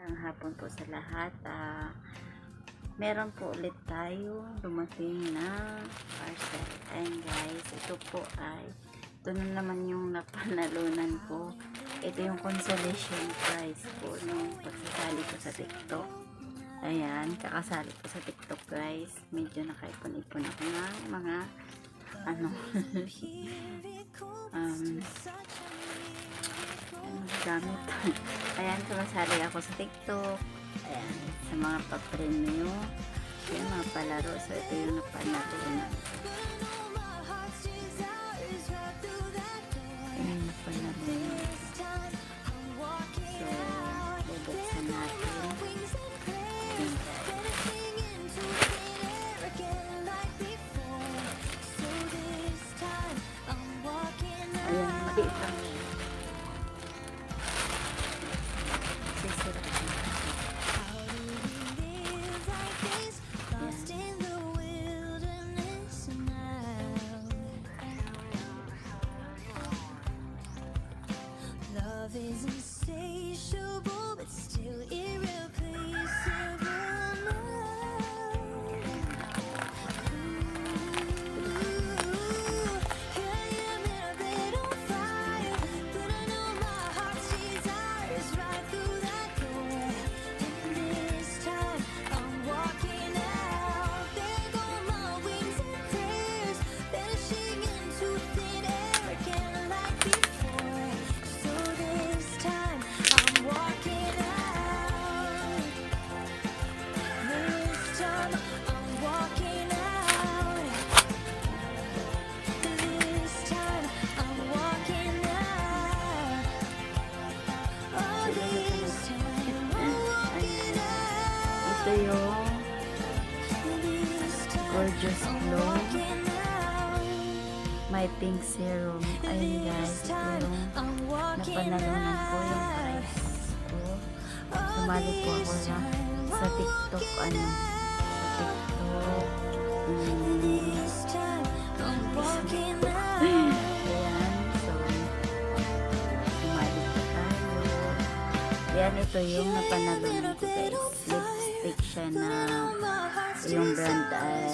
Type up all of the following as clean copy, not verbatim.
Ang hapon po sa lahat. Meron po ulit tayo dumating na parcel. And guys, ito po ay ito na naman yung napanalunan ko. Ito yung consolation prize po nung pagsasali ko sa TikTok. Ayan, kakasali ko sa TikTok guys. Medyo nakaipon-ipon ako ng mga ano gamit. Ayan, sumasali ako sa TikTok. Ayan, sa mga pa-premium. Yung mga palaro. So, ito yung napanalunan. Ayan, napanalunan. So, bubuksan natin. Ayan, maliit lang siya. Love is insatiable, but still irreplaceable now. Here I am in a bed on fire, but I know my heart's desire is right through that door. And this time I'm walking out. There go my wings and prayers, vanishing into thin air again like before. So this time I'm walking out. This time I'm walking out. This time I'm walking out. Oh, this time I'm walking out. Ito yung This time Gorgeous I'm Glow walking out. My Pink Serum. Ayun guys, ito yung napanalunan ko yung prize ko. Sumali po ako sa TikTok, sa TikTok. This time I'm walking out. Ayan, so, sumali po tayo. Yan, ito yung napanalunan ko guys. Lipstick siya na yung brand ay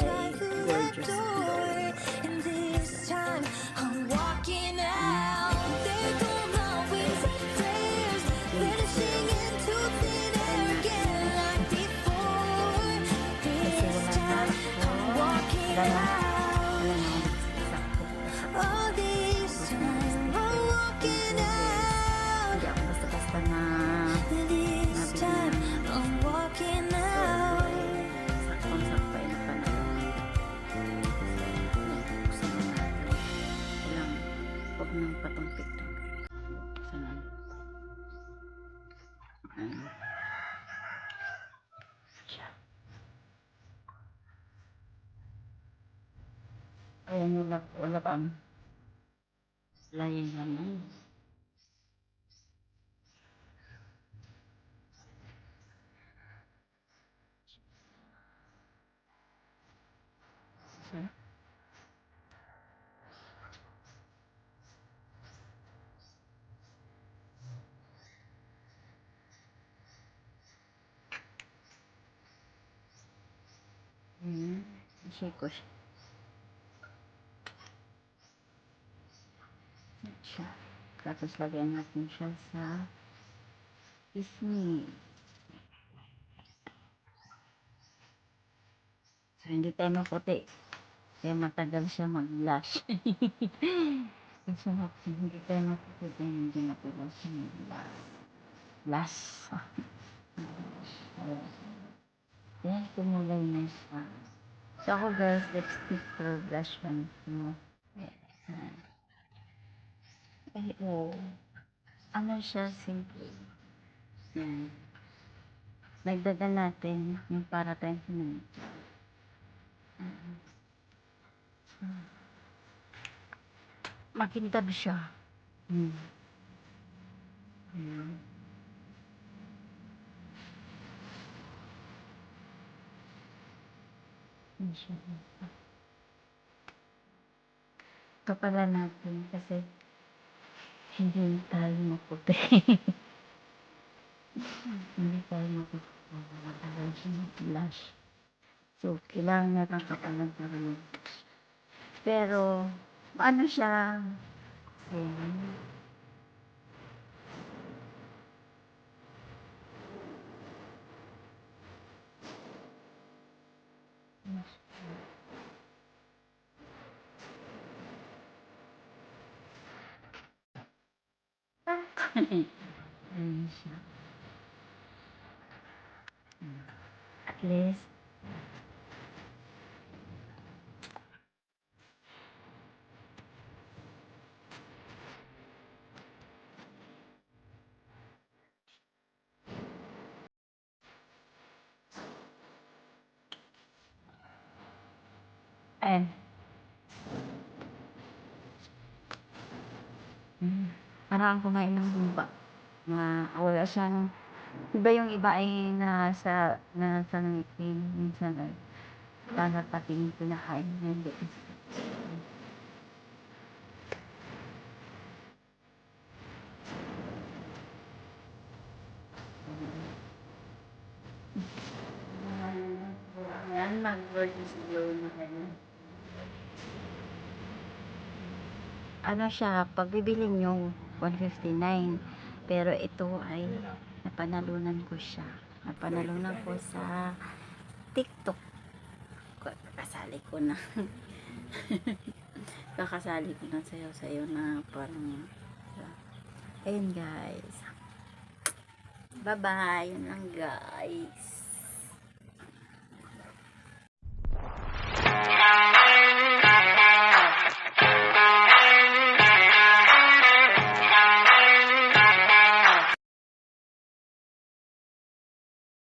Gorgeous Glow. And this time I'm walking out. There go my wings and prayers, vanishing into thin air again like before. This time I'm walking out. Oh, this time I'm walking out. Hindi ako basta-basta na This time I'm walking out. sakong-sakto ay napanalunan. Buksan na natin. Walang, huwag nang patumpik-tumpik. Buksan na. Ayan. Siya. Ayan, wala pang layan naman. So, ayan. I-shake ko siya. Siya. Tapos lagyan natin siya sa Disney. So, hindi tayo maputi. Kaya matagal siya mag-blush. Kasi hindi tayo maputi. Hindi matagal siya mag-blush. Yan, kumulay na siya. So, ako girls, lipstick for blush one. No? Ayan. Ay, oh. Ano siya, simple. Yan. Nagdagan natin yung para tayong sinunod. Makintab siya. Hmm. Hmm. Yan siya. Kapalan natin kasi hindi tayo maputi. Hindi tayo makikita siya blush. So, kailangan na lang kapalan ng blush. Pero, ano siya? Eh, Ayan siya. At least, eh, parang kumain ng lupa. Wala siyang, iba yung iba ay nasa ngipin, minsan ay, para pati yung pinakain hindi. Yan, mag-gorgeous glow na ganyan. Ano siya, pag bibili nyo, 159. Pero ito ay napanalunan ko siya. Napanalunan ko sa TikTok. Kakasali ko na. Kakasali ko na sayo-sayo na parang, ayun guys. Bye-bye. Yun lang guys.